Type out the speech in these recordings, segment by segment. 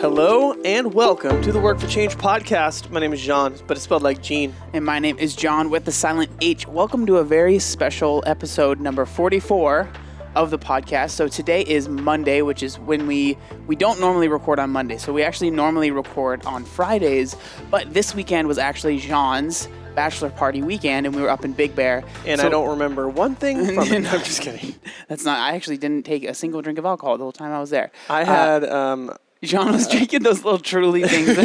Hello and welcome to the Work for Change podcast. My name is Jean, but it's spelled like Jean. And my name is John with the silent H. Welcome to a very special episode number 44 of the podcast. So today is Monday, which is when we don't normally record on Monday. So we actually normally record on Fridays, but this weekend was actually Jean's Bachelor party weekend, and we were up in Big Bear. And I don't remember one thing from it. No, I'm just kidding. I actually didn't take a single drink of alcohol the whole time I was there. I had... John was drinking those little Truly things.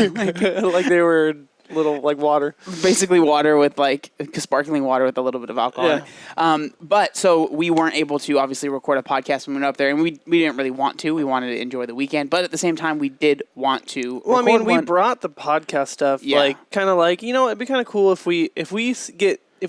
like they were little, like water. Basically water with like sparkling water with a little bit of alcohol in it. But so we weren't able to obviously record a podcast when we went up there, and we didn't really want to. We wanted to enjoy the weekend, but at the same time we did want to Well, I mean, we brought the podcast stuff, like kind of like, it'd be kind of cool if we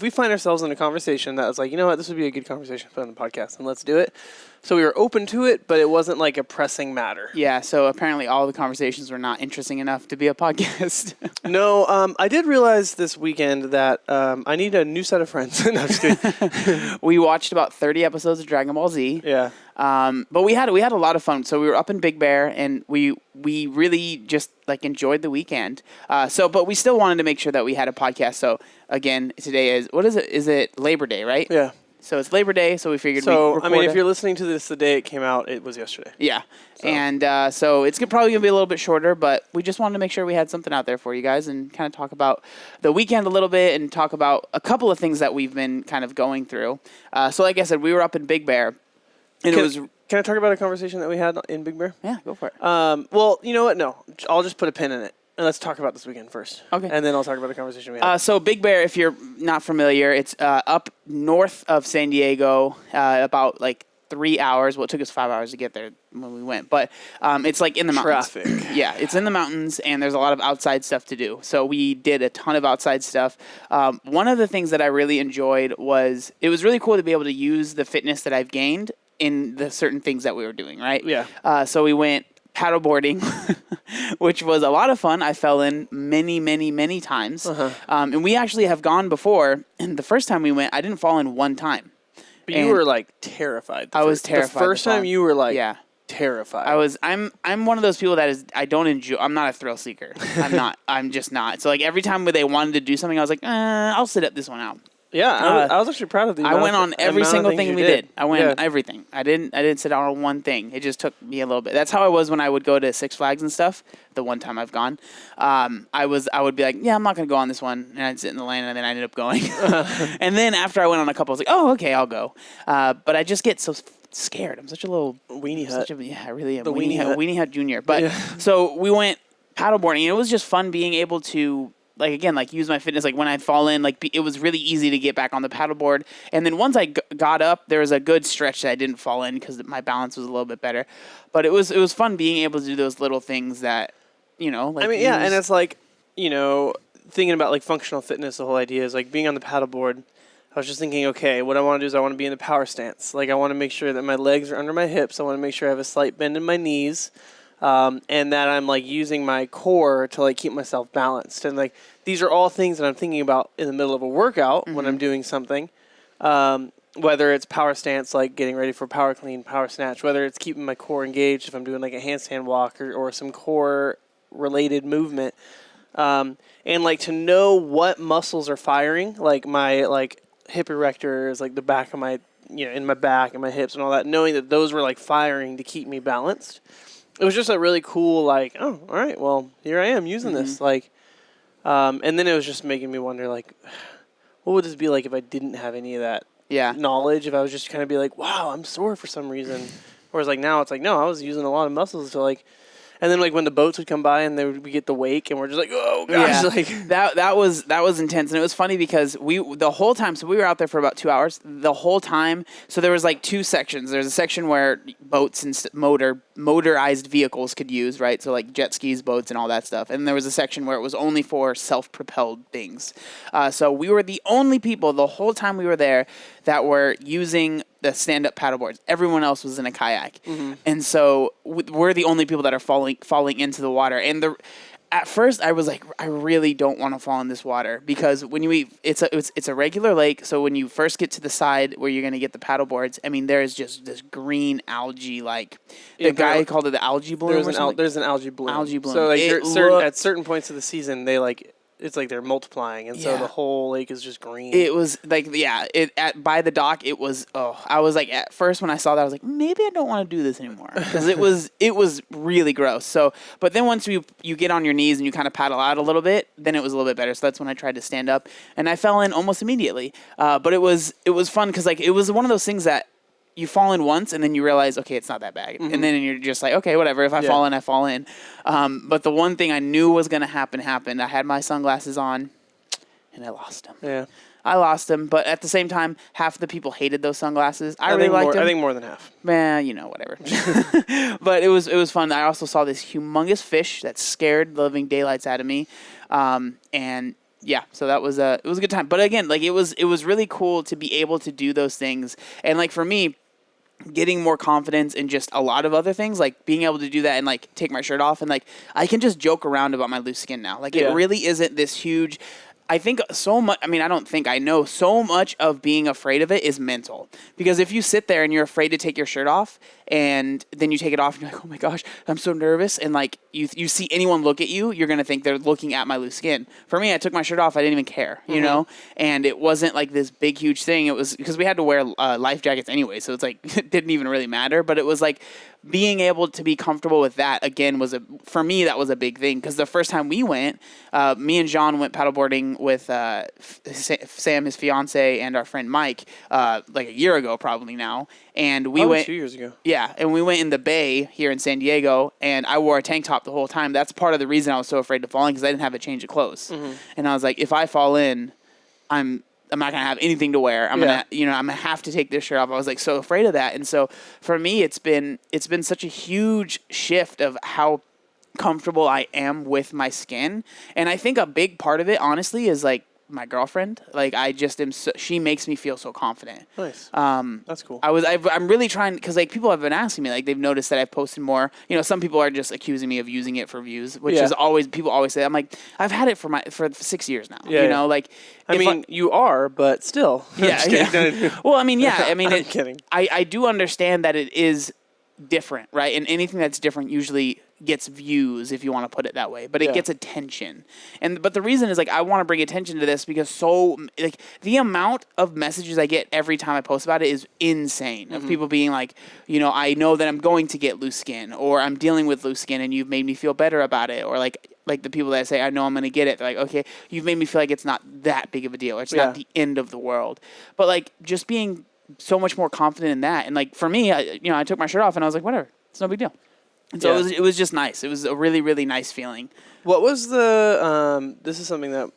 find ourselves in a conversation that was like, you know what, this would be a good conversation to put on the podcast, and let's do it. So we were open to it, but it wasn't like a pressing matter. Yeah, so apparently all the conversations were not interesting enough to be a podcast. No, I did realize this weekend that I need a new set of friends. No, I'm just kidding. We watched about 30 episodes of Dragon Ball Z. Yeah. But we had a lot of fun. So we were up in Big Bear, and we really just like enjoyed the weekend. But we still wanted to make sure that we had a podcast. So again, today is, what is it? Is it Labor Day, right? Yeah. So it's Labor Day, so we figured we'd record if you're listening to this the day it came out, it was yesterday. Yeah. So. And so it's probably going to be a little bit shorter, but we just wanted to make sure we had something out there for you guys and kind of talk about the weekend a little bit and talk about a couple of things that we've been kind of going through. So like I said, we were up in Big Bear. And Can I talk about a conversation that we had in Big Bear? Yeah, go for it. Well, you know what? No, I'll just put a pin in it. And let's talk about this weekend first. Okay. And then I'll talk about the conversation we had. So Big Bear, if you're not familiar, it's up north of San Diego, about like 3 hours. Well, it took us 5 hours to get there when we went. But it's like in the mountains. Traffic. Yeah, it's in the mountains, and there's a lot of outside stuff to do. So we did a ton of outside stuff. One of the things that I really enjoyed was it was really cool to be able to use the fitness that I've gained in the certain things that we were doing, right? Yeah. So we went paddleboarding, which was a lot of fun. I fell in many, many, many times. And we actually have gone before, and the first time we went, I didn't fall in one time. But you were like terrified. I was terrified. The first time you were like terrified. I'm one of those people that is, I don't enjoy, I'm not a thrill seeker. I'm just not. So like every time they wanted to do something, I was like, I'll sit this one out. Yeah, I was actually proud of the I went on every single thing we did. I went on everything. I didn't sit down on one thing. It just took me a little bit. That's how I was when I would go to Six Flags and stuff. The one time I've gone, I would be like, yeah, I'm not going to go on this one, and I'd sit in the lane, and then I ended up going. And then after I went on a couple, I was like, oh, okay, I'll go. But I just get so scared. I'm such a little weenie hut. I really am. The weenie hut junior. But so we went paddleboarding, and it was just fun being able to. Like, again, like, use my fitness. Like, when I'd fall in, like, it was really easy to get back on the paddleboard. And then once I got up, there was a good stretch that I didn't fall in because my balance was a little bit better. But it was fun being able to do those little things that, like... I mean, and it's like, thinking about, like, functional fitness, the whole idea is, like, being on the paddleboard. I was just thinking, okay, what I want to do is I want to be in the power stance. Like, I want to make sure that my legs are under my hips. I want to make sure I have a slight bend in my knees. And that I'm like using my core to like keep myself balanced. And like these are all things that I'm thinking about in the middle of a workout when I'm doing something. Whether it's power stance, like getting ready for power clean, power snatch, whether it's keeping my core engaged if I'm doing like a handstand walk or some core related movement. And like to know what muscles are firing, like my like hip erectors, like the back of my, in my back and my hips and all that, knowing that those were like firing to keep me balanced. It was just a really cool, like, oh, all right, well, here I am using this. Like, and then it was just making me wonder, like, what would this be like if I didn't have any of that knowledge? If I was just kind of be like, wow, I'm sore for some reason. Whereas, like, now it's like, no, I was using a lot of muscles to, like, and then, like, when the boats would come by and we get the wake and we're just like, oh, gosh. Yeah. Like, that was intense. And it was funny because the whole time, so we were out there for about 2 hours. The whole time, so there was, like, two sections. There's a section where boats and motorized vehicles could use, right? So, like, jet skis, boats, and all that stuff. And there was a section where it was only for self-propelled things. So we were the only people the whole time we were there that were using the stand-up paddleboards. Everyone else was in a kayak. And so we're the only people that are falling into the water. And at first I was like, I really don't want to fall in this water because when you eat, it's a regular lake. So when you first get to the side where you're going to get the paddle boards, I mean, there is just this green algae, like the guy called it the algae bloom. There's an algae bloom. Algae bloom. So like at certain points of the season, they like, it's like they're multiplying, and so the whole lake is just green. It was like, by the dock, it was, I was like, at first when I saw that, I was like, maybe I don't want to do this anymore, because it was really gross. So, but then once you get on your knees and you kind of paddle out a little bit, then it was a little bit better. So that's when I tried to stand up, and I fell in almost immediately. But it was fun, because like, it was one of those things that you fall in once and then you realize, okay, it's not that bad. Mm-hmm. And then you're just like, okay, whatever. If I fall in, I fall in. But the one thing I knew was going to happen happened. I had my sunglasses on and I lost them. Yeah. I lost them. But at the same time, half the people hated those sunglasses. I really liked them. I think more than half. Man, whatever. But it was fun. I also saw this humongous fish that scared the living daylights out of me. And yeah, so it was a good time. But again, like it was really cool to be able to do those things. And like for me, getting more confidence in just a lot of other things, like being able to do that and like take my shirt off and like I can just joke around about my loose skin now. Like it really isn't this huge. I think so much. I mean, I know so much of being afraid of it is mental, because if you sit there and you're afraid to take your shirt off and then you take it off and you're like, oh my gosh, I'm so nervous. And like you see anyone look at you, you're going to think they're looking at my loose skin. For me, I took my shirt off. I didn't even care, you know, and it wasn't like this big, huge thing. It was because we had to wear life jackets anyway. So it's like, it didn't even really matter, but it was like being able to be comfortable with that again for me, that was a big thing. Cause the first time we went, me and Jean went paddleboarding with Sam, his fiance, and our friend Mike, like a year ago, probably now. And we went 2 years ago. Yeah, and we went in the bay here in San Diego, and I wore a tank top the whole time. That's part of the reason I was so afraid to fall in, because I didn't have a change of clothes. And I was like, if I fall in, I'm not gonna have anything to wear. I'm gonna have to take this shirt off. I was like so afraid of that. And so for me, it's been such a huge shift of how comfortable I am with my skin. And I think a big part of it, honestly, is like my girlfriend. Like I just am. She makes me feel so confident. Nice. That's cool. I'm really trying, because like people have been asking me, like they've noticed that I've posted more. Some people are just accusing me of using it for views, which is people always say. I'm like, I've had it for 6 years now. Like. I mean, you are, but still. Yeah. Well, I mean, yeah. I mean, I'm kidding. I do understand that it is different, right? And anything that's different usually gets views, if you want to put it that way, but it gets attention. But the reason is like I want to bring attention to this because the amount of messages I get every time I post about it is insane. Of people being like, I know that I'm going to get loose skin, or I'm dealing with loose skin and you've made me feel better about it, or like the people that say, I know I'm going to get it. They're like, okay, you've made me feel like it's not that big of a deal. It's not the end of the world. But like just being so much more confident in that. And like for me, I took my shirt off and I was like, whatever, it's no big deal. And so it was just nice. It was a really, really nice feeling. What was the, this is something that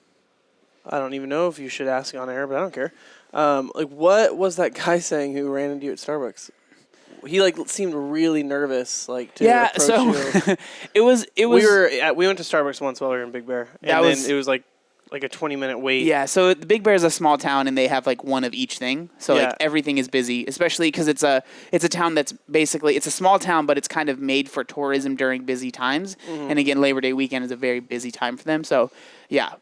I don't even know if you should ask on air, but I don't care. Like what was that guy saying who ran into you at Starbucks? He like seemed really nervous, like to approach you. it was. We went to Starbucks once while we were in Big Bear, and then it was like a 20-minute wait. Yeah, so the Big Bear is a small town, and they have like one of each thing. So like everything is busy, especially because it's a town that's basically, it's a small town, but it's kind of made for tourism during busy times. And again, Labor Day weekend is a very busy time for them. So yeah,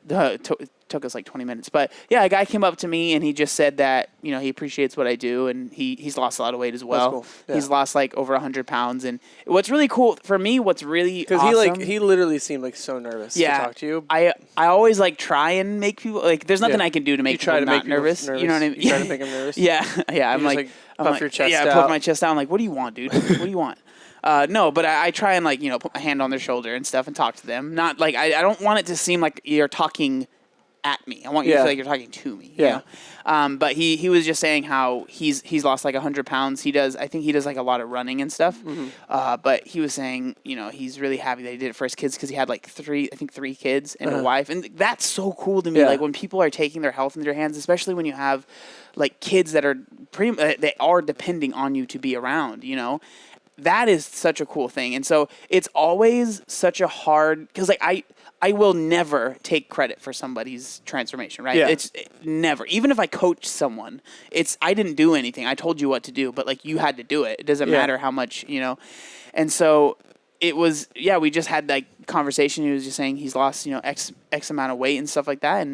took us like 20 minutes. But yeah, a guy came up to me and he just said that, he appreciates what I do, and he's lost a lot of weight as well. That's cool. Yeah. He's lost like over 100 pounds. And what's really cool for me, what's really awesome, because he literally seemed like so nervous to talk to you. I always like try and make people like, there's nothing I can do to make people not nervous. You know what I mean? You try to make them nervous. Yeah. I'm like puff your chest out. Yeah, puff my chest out. I'm like, what do you want, dude? What do you want? No, but I try and like, put my hand on their shoulder and stuff and talk to them. Not like, I don't want it to seem like you're talking at me. I want you to feel like you're talking to me. You know? But he was just saying how he's lost like 100 pounds. I think he does like a lot of running and stuff. But he was saying, he's really happy that he did it for his kids, because he had like three kids and a wife. And that's so cool to me. Like when people are taking their health into their hands, especially when you have like kids that are they are depending on you to be around, that is such a cool thing. And so it's always such a hard, because like I will never take credit for somebody's transformation, right? Yeah. It's never. Even if I coach someone, I didn't do anything. I told you what to do, but like you had to do it. It doesn't matter how much, And so it was, we just had like conversation. He was just saying he's lost, X amount of weight and stuff like that.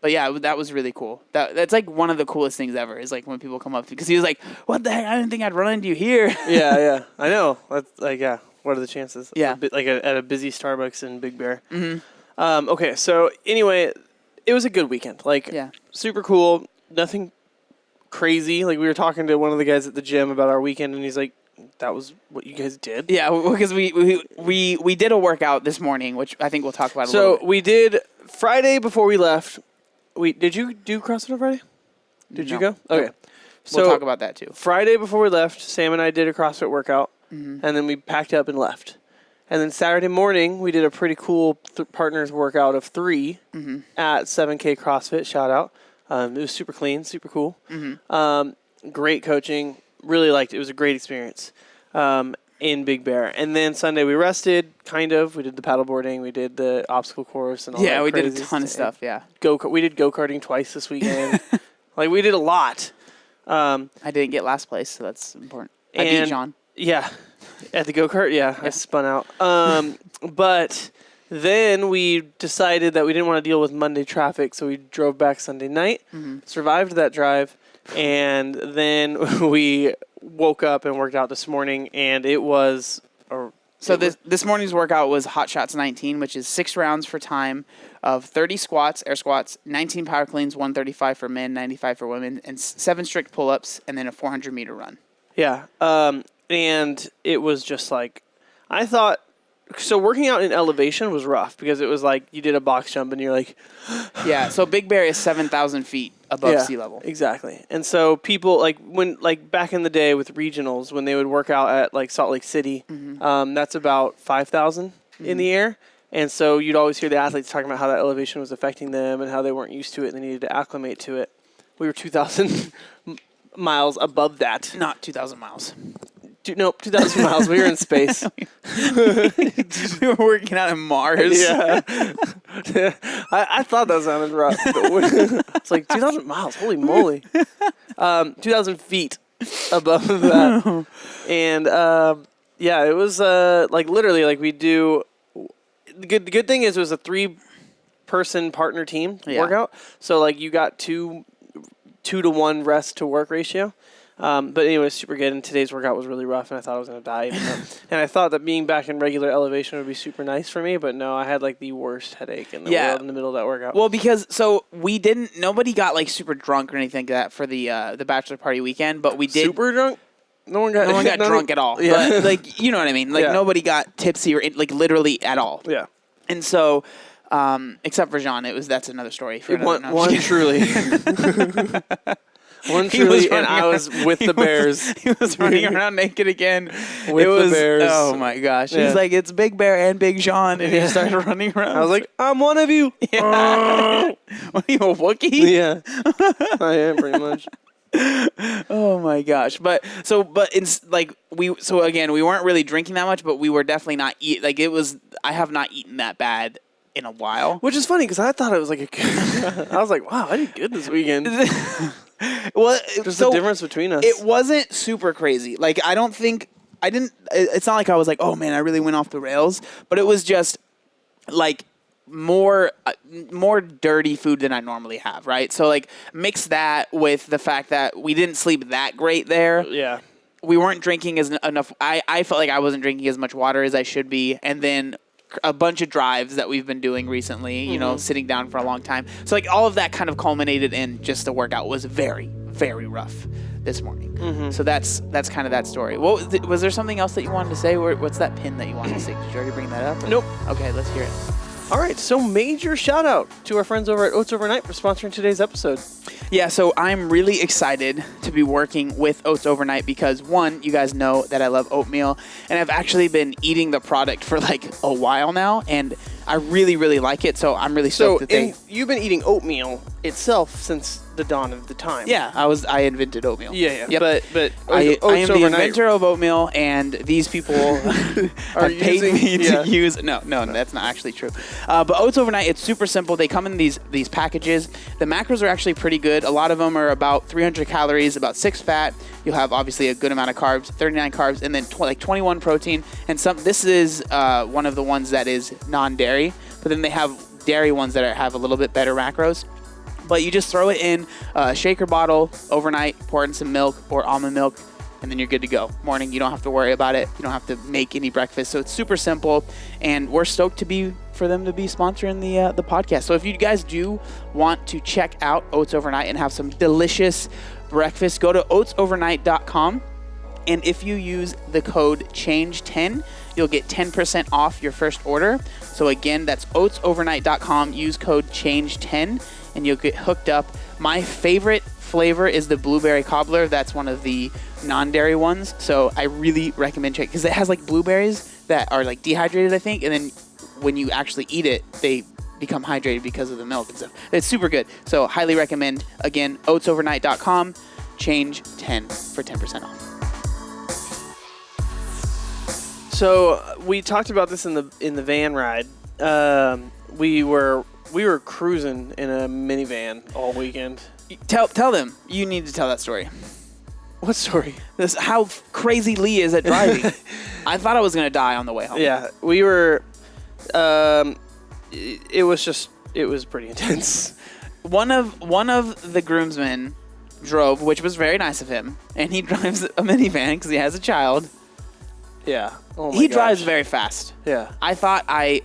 But yeah, that was really cool. That's like one of the coolest things ever is like when people come up to, because he was like, what the heck? I didn't think I'd run into you here. Yeah. I know. That's like, yeah. What are the chances? Yeah. At a busy Starbucks in Big Bear. Mm-hmm. Okay. So anyway, it was a good weekend. Like, super cool. Nothing crazy. Like we were talking to one of the guys at the gym about our weekend, and he's like, that was what you guys did? Yeah, because we did a workout this morning, which I think we'll talk about a little bit. So we did Friday before we left. Did you do CrossFit on Friday? Did you go? Okay. No. We'll talk about that too. Friday before we left, Sam and I did a CrossFit workout, and then we packed up and left. And then Saturday morning, we did a pretty cool partners workout of 3 at 7K CrossFit. Shout out. It was super clean, super cool. Great coaching. Really liked it. It was a great experience in Big Bear. And then Sunday we rested, kind of. We did the paddleboarding. We did the obstacle course and all that. Yeah, we did a ton of stuff, We did go-karting twice this weekend. Like, we did a lot. I didn't get last place, so that's important. I beat Jean. Yeah. At the go-kart, I spun out. But then we decided that we didn't want to deal with Monday traffic, so we drove back Sunday night, survived that drive, and then we woke up and worked out this morning, and it was... This morning's workout was Hot Shots 19, which is 6 rounds for time of 30 squats, air squats, 19 power cleans, 135 for men, 95 for women, and 7 strict pull-ups, and then a 400-meter run. Yeah, and it was just like... I thought... So working out in elevation was rough because it was like you did a box jump and you're like... Yeah, so Big Bear is 7,000 feet above sea level. Exactly. And so people, like back in the day with regionals, when they would work out at like Salt Lake City, that's about 5,000 in the air. And so you'd always hear the athletes talking about how that elevation was affecting them and how they weren't used to it and they needed to acclimate to it. We were 2,000 miles above that. Not 2,000 miles. 2,000 miles. We were in space. We were working out in Mars. Yeah. I thought that sounded rough. It's like 2,000 miles. Holy moly. 2,000 feet above that. And, it was like literally like we do. The good thing is it was a 3-person partner team workout. So like you got 2 to 1 rest to work ratio. But anyway, super good. And today's workout was really rough, and I thought I was going to die. And I thought that being back in regular elevation would be super nice for me, but no, I had like the worst headache in the world in the middle of that workout. Well, because nobody got like super drunk or anything like that for the Bachelor party weekend, but we did. Super drunk? No one got drunk at all. Yeah. But like, you know what I mean? Like nobody got tipsy or like literally at all. Yeah. And so, except for Jean, that's another story. One truly. One truly, and I was with the Bears. He was running around naked again. With the Bears. Oh, my gosh. Yeah. He's like, it's Big Bear and Big Jean, and he started running around. I was like, I'm one of you. Yeah. What are you, a Wookiee? Yeah. I am, pretty much. Oh, my gosh. Again, we weren't really drinking that much, but we were definitely not I have not eaten that bad in a while. Which is funny, because I thought it was like I was like, wow, I did good this weekend. Well, there's the difference between us. It wasn't super crazy. Like, it's not like I was like, oh man, I really went off the rails, but it was just like more dirty food than I normally have, right? So like mix that with the fact that we didn't sleep that great there. Yeah. We weren't drinking enough. I felt like I wasn't drinking as much water as I should be. And then a bunch of drives that we've been doing recently, sitting down for a long time. So like all of that kind of culminated in just the workout was very, very rough this morning. So that's kind of that story. Was there something else that you wanted to say? What's that pin that you wanted to say? Did you already bring that up? Nope. Okay, let's hear it. All right, so major shout out to our friends over at Oats Overnight for sponsoring today's episode. Yeah, so I'm really excited to be working with Oats Overnight because, one, you guys know that I love oatmeal, and I've actually been eating the product for like a while now, and I really, really like it, so I'm really stoked that you've been eating oatmeal itself since the dawn of the time. Yeah, I invented oatmeal. Yeah. Yep. But I Oats am the Overnight. inventor of oatmeal, and these people have paid me to use. No, that's not actually true. But Oats Overnight, it's super simple. They come in these packages. The macros are actually pretty good. A lot of them are about 300 calories, about 6 fat. You'll have obviously a good amount of carbs, 39 carbs, and then 21 protein. And this is one of the ones that is non-dairy. But then they have dairy ones that have a little bit better macros. But you just throw it in a shaker bottle overnight, pour in some milk or almond milk, and then you're good to go. Morning, you don't have to worry about it. You don't have to make any breakfast. So it's super simple, and we're stoked for them to be sponsoring the podcast. So if you guys do want to check out Oats Overnight and have some delicious breakfast, go to oatsovernight.com. And if you use the code CHANGE10, you'll get 10% off your first order. So again, that's oatsovernight.com. Use code CHANGE10 and you'll get hooked up. My favorite flavor is the blueberry cobbler. That's one of the non-dairy ones. So I really recommend checking because it has like blueberries that are like dehydrated, I think. And then when you actually eat it, they become hydrated because of the milk and stuff. It's super good. So highly recommend. Again, oatsovernight.com, CHANGE10 for 10% off. So we talked about this in the van ride. We were cruising in a minivan all weekend. Tell them. You need to tell that story. What story? This how crazy Lee is at driving. I thought I was gonna die on the way home. Yeah, we were. It was pretty intense. One of the groomsmen drove, which was very nice of him, and he drives a minivan because he has a child. Yeah. Oh my he gosh. drives very fast. Yeah. I thought I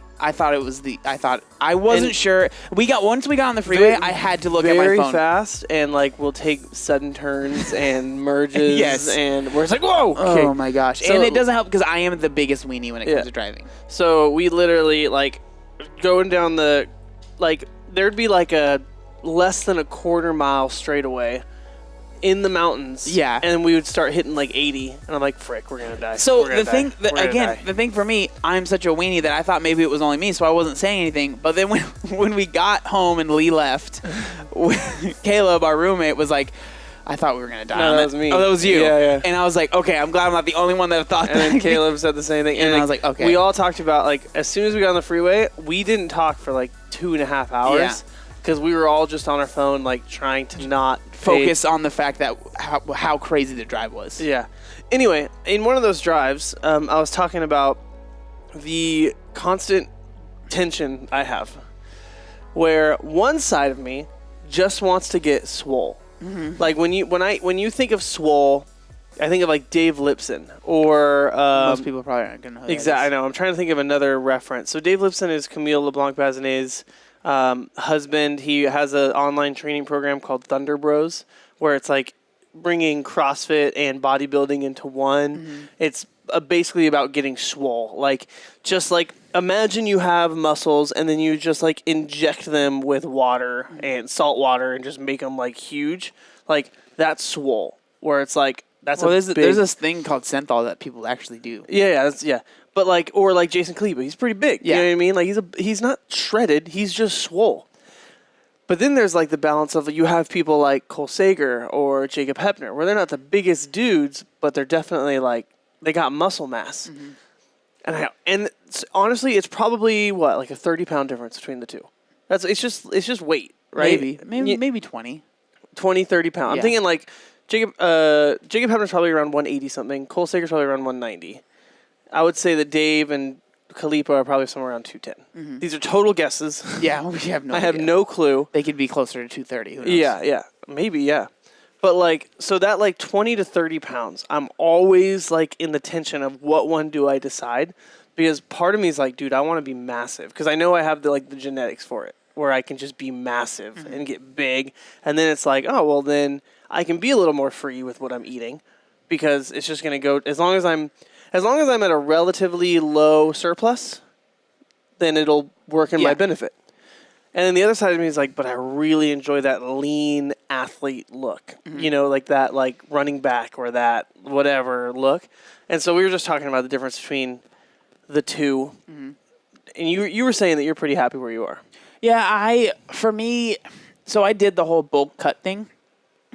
wasn't sure. Once we got on the freeway, I had to look at my phone. Very fast, and like we'll take sudden turns and merges. Yes. And we're just like, whoa. Oh Okay. my gosh. So, and it doesn't help because I am the biggest weenie when it comes to driving. So we literally like going down there'd be like a less than a quarter mile straightaway in the mountains. Yeah. And we would start hitting like 80, and I'm like, frick, we're gonna die. So the thing for me, I'm such a weenie that I thought maybe it was only me, so I wasn't saying anything. But then when we got home and Lee left, Caleb, our roommate, was like, I thought we were gonna die. No, that was me. Oh, that was you. Yeah. And I was like, okay, I'm glad I'm not the only one that thought And that. then Caleb said the same thing. And I was like, okay. We all talked about, like, as soon as we got on the freeway, we didn't talk for like 2.5 hours. Yeah. Because we were all just on our phone, like, trying to not focus on the fact that how crazy the drive was. Yeah. Anyway, in one of those drives, I was talking about the constant tension I have, where one side of me just wants to get swole. Mm-hmm. Like when you think of swole, I think of like Dave Lipson or most people probably aren't gonna know. Exactly. I know. I'm trying to think of another reference. So Dave Lipson is Camille LeBlanc-Bazinet's husband. He has an online training program called Thunder Bros, where it's like bringing CrossFit and bodybuilding into one. Mm-hmm. It's basically about getting swole. Like, just like imagine you have muscles and then you just like inject them with water and salt water and just make them like huge. Like, that's swole. Where it's like there's this thing called Synthol that people actually do. Yeah. But like, or like Jason Kleba, he's pretty big. Yeah. You know what I mean? Like he's not shredded, he's just swole. But then there's like the balance of you have people like Cole Sager or Jacob Hepner, where they're not the biggest dudes, but they're definitely like they got muscle mass. Mm-hmm. And honestly, it's probably like a 30-pound difference between the two. It's just weight, right? Maybe 20, 30 pounds. Yeah. I'm thinking like Jacob Hepner's probably around 180 something. Cole Sager's probably around 190. I would say that Dave and Kalipa are probably somewhere around 210. Mm-hmm. These are total guesses. Yeah, we have no idea. I have no clue. They could be closer to 230. Who knows? Yeah. Maybe, yeah. But like, so that like 20 to 30 pounds, I'm always like in the tension of what one do I decide? Because part of me is like, dude, I want to be massive. Because I know I have the genetics for it, where I can just be massive mm-hmm. and get big. And then it's like, oh, well, then I can be a little more free with what I'm eating. Because it's just going to go, as long as I'm at a relatively low surplus, then it'll work in my benefit. And then the other side of me is like, but I really enjoy that lean athlete look. Mm-hmm. You know, like that like running back or that whatever look. And so we were just talking about the difference between the two. Mm-hmm. And you were saying that you're pretty happy where you are. Yeah, for me, So I did the whole bulk cut thing,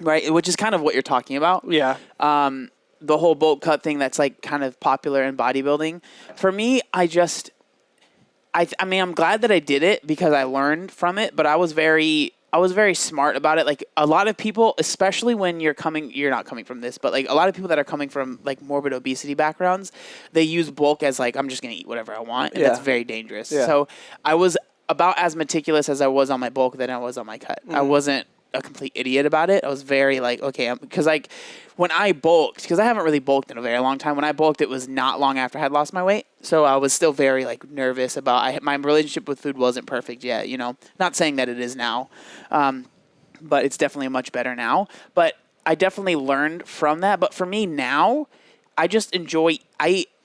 right? Which is kind of what you're talking about. Yeah. The whole bulk cut thing that's like kind of popular in bodybuilding. For me, I mean, I'm glad that I did it because I learned from it, but I was very smart about it. Like a lot of people, especially when you're not coming from this, but like a lot of people that are coming from like morbid obesity backgrounds, they use bulk as like, I'm just going to eat whatever I want. And that's very dangerous. Yeah. So I was about as meticulous as I was on my bulk than I was on my cut. I wasn't a complete idiot about it. I was very like, okay, because like when I bulked, because I haven't really bulked in a very long time. When I bulked, it was not long after I had lost my weight. So I was still very like nervous about, my relationship with food wasn't perfect yet, you know, not saying that it is now, but it's definitely much better now. But I definitely learned from that. But for me now, I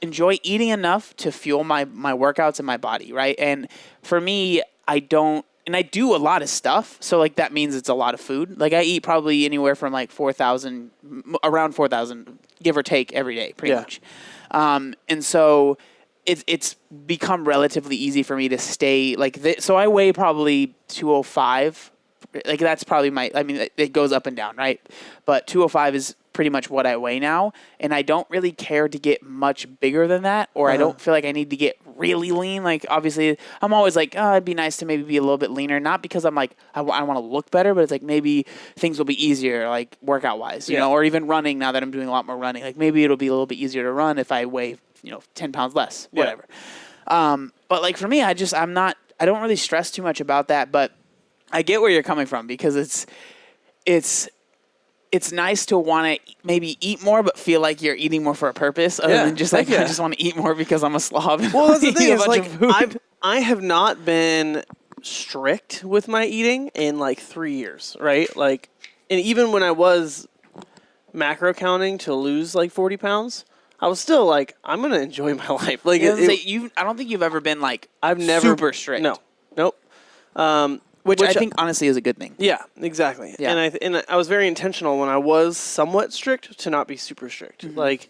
enjoy eating enough to fuel my workouts and my body. Right. And for me, I do a lot of stuff, so like that means it's a lot of food. Like I eat probably anywhere from like around 4,000, give or take, every day, pretty much. And so it's become relatively easy for me to stay like this. So I weigh probably 205. Like that's probably it goes up and down, right? But 205 is pretty much what I weigh now, and I don't really care to get much bigger than that, or I don't feel like I need to get really lean. Like obviously I'm always like, oh, it'd be nice to maybe be a little bit leaner, not because I'm like I want to look better, but it's like maybe things will be easier, like workout wise, you know, or even running. Now that I'm doing a lot more running, like maybe it'll be a little bit easier to run if I weigh 10 pounds less, whatever. But like for me, I don't really stress too much about that, but I get where you're coming from, because it's nice to want to maybe eat more, but feel like you're eating more for a purpose, other than just like, I just want to eat more because I'm a slob. Well, that's the thing is like, I have not been strict with my eating in like 3 years, right? Like, and even when I was macro counting to lose like 40 pounds, I was still like, I'm going to enjoy my life. Like, I don't think you've ever been like, I've never super strict. No, nope. Which I think honestly is a good thing. Yeah, exactly. Yeah. And I was very intentional when I was somewhat strict to not be super strict. Mm-hmm. Like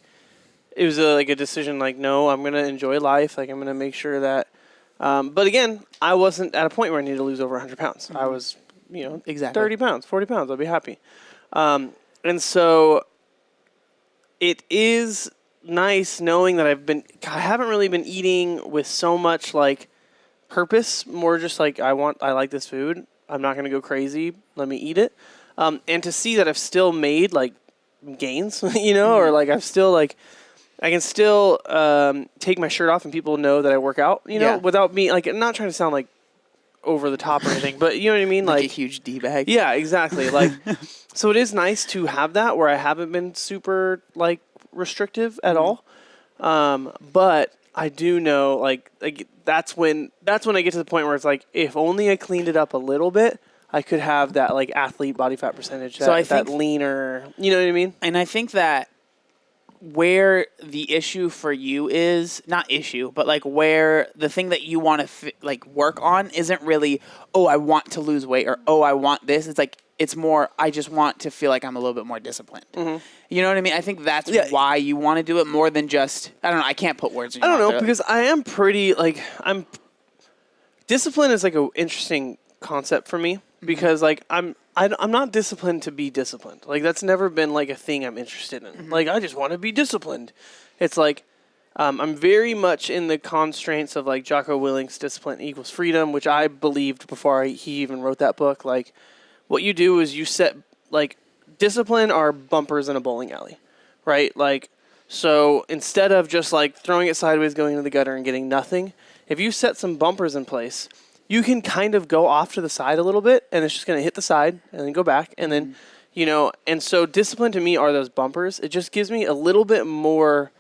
it was a decision. Like, no, I'm gonna enjoy life. Like I'm gonna make sure that. But again, I wasn't at a point where I needed to lose over 100 pounds. Mm-hmm. I was, exactly 30 pounds, 40 pounds. I'll be happy. And so it is nice knowing that I haven't really been eating with so much like purpose, more just like I like this food, I'm not going to go crazy, let me eat it, and to see that I've still made like gains, or like I've still like I can still take my shirt off and people know that I work out, without me like, I'm not trying to sound like over the top or anything, but you know what I mean, like a huge D-bag. Yeah, exactly. Like so it is nice to have that where I haven't been super like restrictive at all, but I do know like that's when I get to the point where it's like, if only I cleaned it up a little bit, I could have that like athlete body fat percentage. So I think that leaner, you know what I mean? And I think that where the issue for you is not issue, but like where the thing that you want to like work on isn't really, oh, I want to lose weight, or oh, I want this. It's like, it's more, I just want to feel like I'm a little bit more disciplined. Mm-hmm. You know what I mean? I think that's why you want to do it more than just, I don't know, I can't put words in your mouth. I don't know, because I am pretty, like, discipline is like an interesting concept for me, because like I'm not disciplined to be disciplined. Like that's never been like a thing I'm interested in. Mm-hmm. Like I just want to be disciplined. It's like, I'm very much in the constraints of like Jocko Willink's Discipline Equals Freedom, which I believed before he even wrote that book. Like, what you do is you set, like, discipline are bumpers in a bowling alley, right? Like, so instead of just, like, throwing it sideways, going into the gutter and getting nothing, if you set some bumpers in place, you can kind of go off to the side a little bit, and it's just going to hit the side and then go back. And then, and so discipline to me are those bumpers. It just gives me a little bit more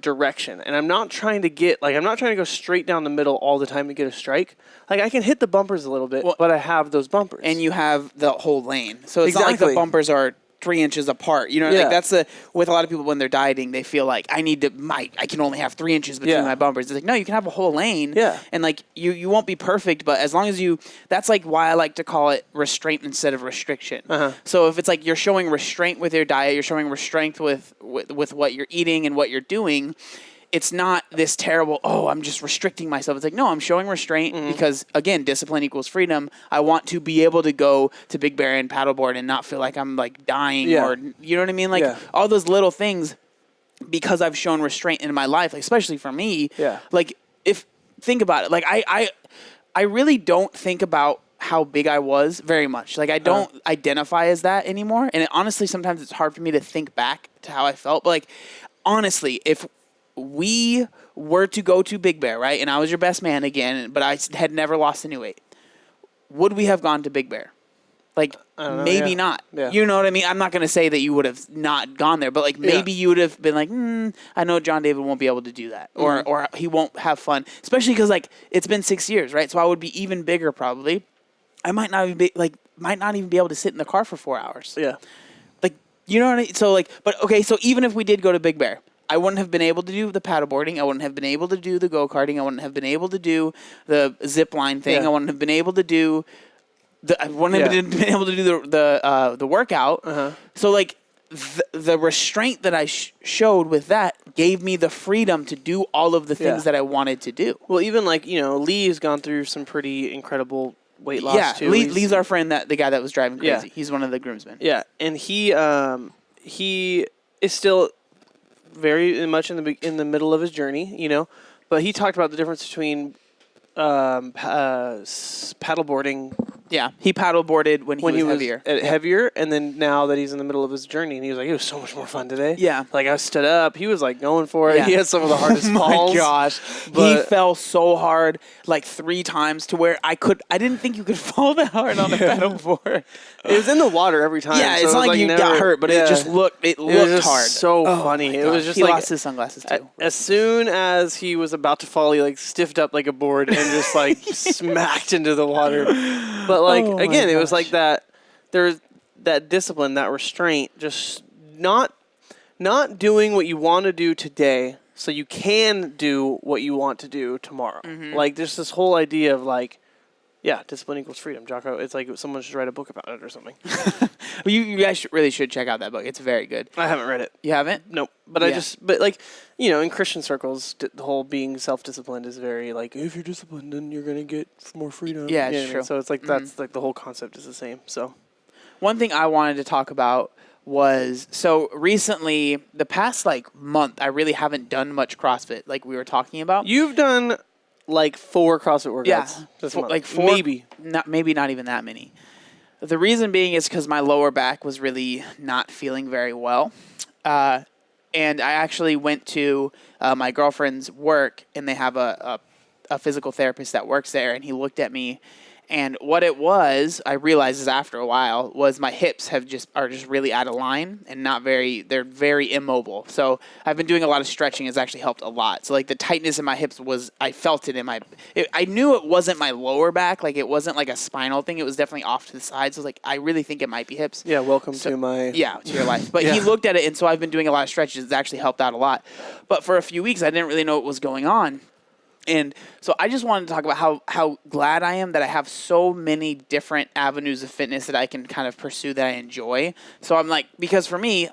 direction. And I'm not trying to go straight down the middle all the time to get a strike. Like, I can hit the bumpers a little bit, but I have those bumpers. And you have the whole lane. So it's not like the bumpers are 3 inches apart. You know, like that's with a lot of people when they're dieting, they feel like I can only have 3 inches between my bumpers. It's like, no, you can have a whole lane. Yeah. And like you won't be perfect, but as long as that's like why I like to call it restraint instead of restriction. Uh-huh. So if it's like you're showing restraint with your diet, you're showing restraint with what you're eating and what you're doing, it's not this terrible, oh, I'm just restricting myself. It's like, no, I'm showing restraint because, again, discipline equals freedom. I want to be able to go to Big Bear and paddleboard and not feel like I'm like dying or, you know what I mean? Like all those little things, because I've shown restraint in my life, like, especially for me. Yeah. Like, think about it. Like, I really don't think about how big I was very much. Like, I don't identify as that anymore. And honestly, sometimes it's hard for me to think back to how I felt. But, like, honestly, if we were to go to Big Bear, right, and I was your best man again, but I had never lost any weight, would we have gone to Big Bear? Like, maybe not. Yeah. You know what I mean? I'm not going to say that you would have not gone there, but, like, maybe you would have been like, I know John David won't be able to do that. Or he won't have fun. Especially because, like, it's been 6 years, right? So I would be even bigger probably. I might not even be able to sit in the car for 4 hours. Yeah. Like, you know what I mean? So, like, but, okay, so even if we did go to Big Bear, I wouldn't have been able to do the paddleboarding. I wouldn't have been able to do the go-karting. I wouldn't have been able to do the zip line thing. I wouldn't have been able to do... I wouldn't have been able to do the workout. So, like, the restraint that I showed with that gave me the freedom to do all of the things that I wanted to do. Well, even, like, you know, Lee's gone through some pretty incredible weight loss, too. Lee's our friend, the guy that was driving crazy. He's one of the groomsmen. Yeah, and he is still very much in the middle of his journey, you know, but he talked about the difference between paddleboarding. Yeah, he paddleboarded when he was heavier. Heavier, and then now that he's in the middle of his journey, and he was like, it was so much more fun today. Yeah. Like, I stood up. He was, like, going for it. Yeah. He had some of the hardest falls. Oh, my gosh. He fell so hard, like, 3 times to where I didn't think you could fall that hard on a paddleboard. It was in the water every time. Yeah, so it's not like you got hurt, but it looked hard. So funny. It was just he like... He lost his sunglasses, too. As soon as he was about to fall, he, like, stiffed up like a board and just, like, smacked into the water. But, like, again, it was like that. There's that discipline, that restraint, just not doing what you want to do today, so you can do what you want to do tomorrow. Like, there's this whole idea of, like, discipline equals freedom, Jocko. It's like someone should write a book about it or something. Well, you guys really should check out that book. It's very good. I haven't read it. You haven't? Nope. But but like, you know, in Christian circles, the whole being self-disciplined is very like, if you're disciplined, then you're gonna get more freedom. Yeah, it's true. So it's like that's like the whole concept is the same. So, one thing I wanted to talk about was, so recently, the past like month, I really haven't done much CrossFit, like we were talking about. You've done like 4 CrossFit workouts. Yeah, like 4, maybe not even that many. The reason being is because my lower back was really not feeling very well. And I actually went to my girlfriend's work, and they have a physical therapist that works there, and he looked at me. And what it was, I realized this after a while, was my hips are just really out of line and they're very immobile. So I've been doing a lot of stretching. It's actually helped a lot. So like the tightness in my hips I felt it in I knew it wasn't my lower back. Like it wasn't like a spinal thing. It was definitely off to the side. So like, I really think it might be hips. Yeah. Welcome to my... Yeah, to your life. But he looked at it, and so I've been doing a lot of stretches. It's actually helped out a lot. But for a few weeks, I didn't really know what was going on. And so I just wanted to talk about how glad I am that I have so many different avenues of fitness that I can kind of pursue that I enjoy. So I'm like, because for me,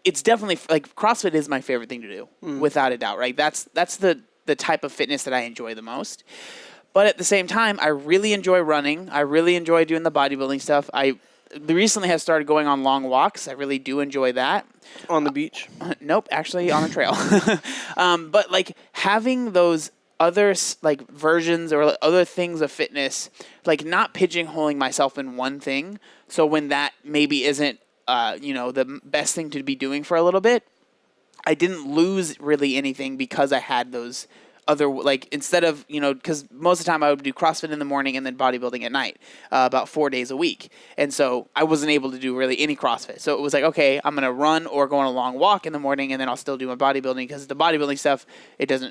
it's definitely like CrossFit is my favorite thing to do, without a doubt, right? That's the type of fitness that I enjoy the most. But at the same time, I really enjoy running. I really enjoy doing the bodybuilding stuff. I recently have started going on long walks. I really do enjoy that. On the beach? Nope, actually on a trail. But like having those other like versions or other things of fitness, like not pigeonholing myself in one thing. So when that maybe isn't, the best thing to be doing for a little bit, I didn't lose really anything because I had those other, like, instead of, because most of the time I would do CrossFit in the morning and then bodybuilding at night, about 4 days a week. And so I wasn't able to do really any CrossFit. So it was like, okay, I'm going to run or go on a long walk in the morning, and then I'll still do my bodybuilding, because the bodybuilding stuff,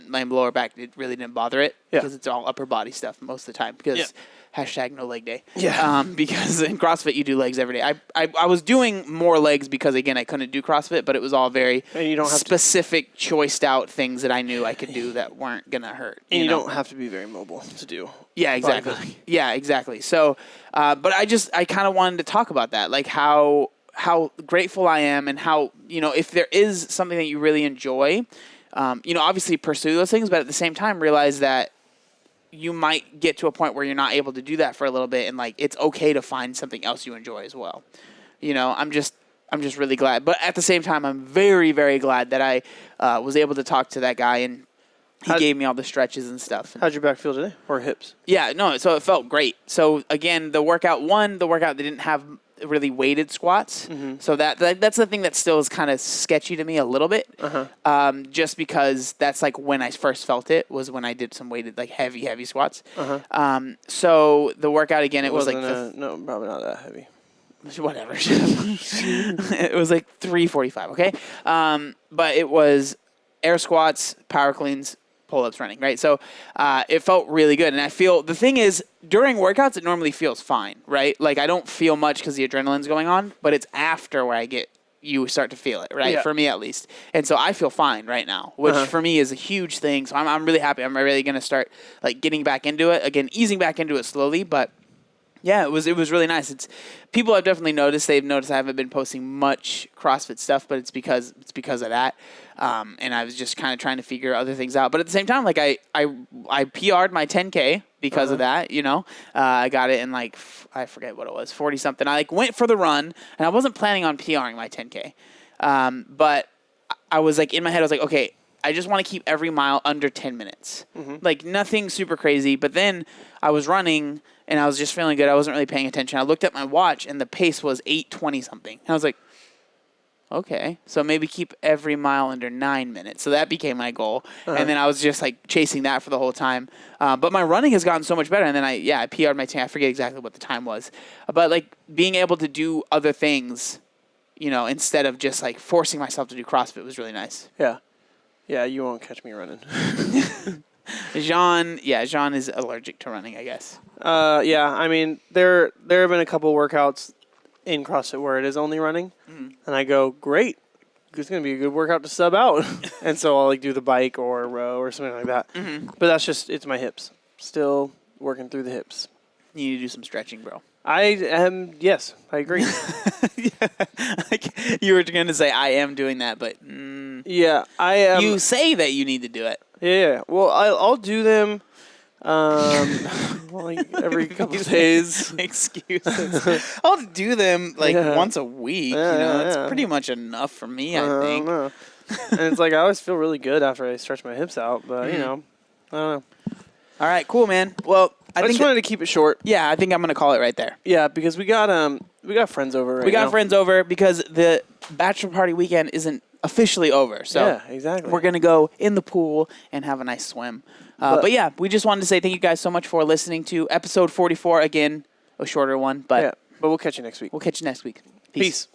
my lower back, it really didn't bother it, because it's all upper body stuff most of the time, because hashtag no leg day. Yeah. Because in CrossFit you do legs every day. I was doing more legs because, again, I couldn't do CrossFit, but it was all very specific, choiced out things that I knew I could do that weren't going to hurt. And you don't have to be very mobile to do. Yeah, exactly. Yeah, exactly. So, but I kind of wanted to talk about that, like how grateful I am, and how, if there is something that you really enjoy, obviously pursue those things, but at the same time realize that you might get to a point where you're not able to do that for a little bit, and like it's okay to find something else you enjoy as well. I'm just really glad, but at the same time, I'm very, very glad that I was able to talk to that guy, and he gave me all the stretches and stuff. How'd your back feel today, or hips? Yeah, no, so it felt great. So again, the workout they didn't have really weighted squats, so that's the thing that still is kind of sketchy to me a little bit. Just because that's like when I first felt it was when I did some weighted like heavy squats. So the workout again, it was like no, probably not that heavy. Whatever. It was like 345. Okay, but it was air squats, power cleans, pull-ups, running, right? So it felt really good. And I feel, the thing is, during workouts, it normally feels fine, right? Like, I don't feel much because the adrenaline's going on, but it's after where you start to feel it, right? Yeah. For me, at least. And so I feel fine right now, which for me is a huge thing. So I'm really happy. I'm really going to start, like, getting back into it. Again, easing back into it slowly, but yeah, it was really nice. People have definitely noticed. They've noticed I haven't been posting much CrossFit stuff, but it's because of that. And I was just kind of trying to figure other things out. But at the same time, like I PR'd my 10K because of that. I got it in like I forget what it was, 40 something. I like went for the run, and I wasn't planning on PRing my 10K. But I was like in my head, I was like, okay, I just want to keep every mile under 10 minutes. Like nothing super crazy. But then I was running, and I was just feeling good. I wasn't really paying attention. I looked at my watch, and the pace was 8:20 something. And I was like, okay, so maybe keep every mile under 9 minutes. So that became my goal. And then I was just like chasing that for the whole time. But my running has gotten so much better. And then I PR'd my 10. I forget exactly what the time was. But like being able to do other things, instead of just like forcing myself to do CrossFit was really nice. Yeah. Yeah, you won't catch me running. Jean is allergic to running, I guess. Yeah, I mean, there have been a couple workouts in CrossFit where it is only running, and I go, great, it's going to be a good workout to sub out. And so I'll like do the bike or row or something like that. But that's just, it's my hips. Still working through the hips. You need to do some stretching, bro. Yes, I agree. Like you were going to say, I am doing that, but... Yeah, I am. You say that you need to do it. Yeah, well, I'll do them like every couple of days. Excuses. I'll do them like once a week. It's pretty much enough for me, I think. Know. And it's like I always feel really good after I stretch my hips out, but I don't know. All right, cool, man. Well, I just wanted to keep it short. Yeah, I think I'm gonna call it right there. Yeah, because we got friends over. We got friends over because the bachelor party weekend isn't officially over. So yeah, exactly. We're gonna go in the pool and have a nice swim. But yeah, we just wanted to say thank you guys so much for listening to episode 44. Again, a shorter one, but we'll catch you next week. We'll catch you next week. Peace.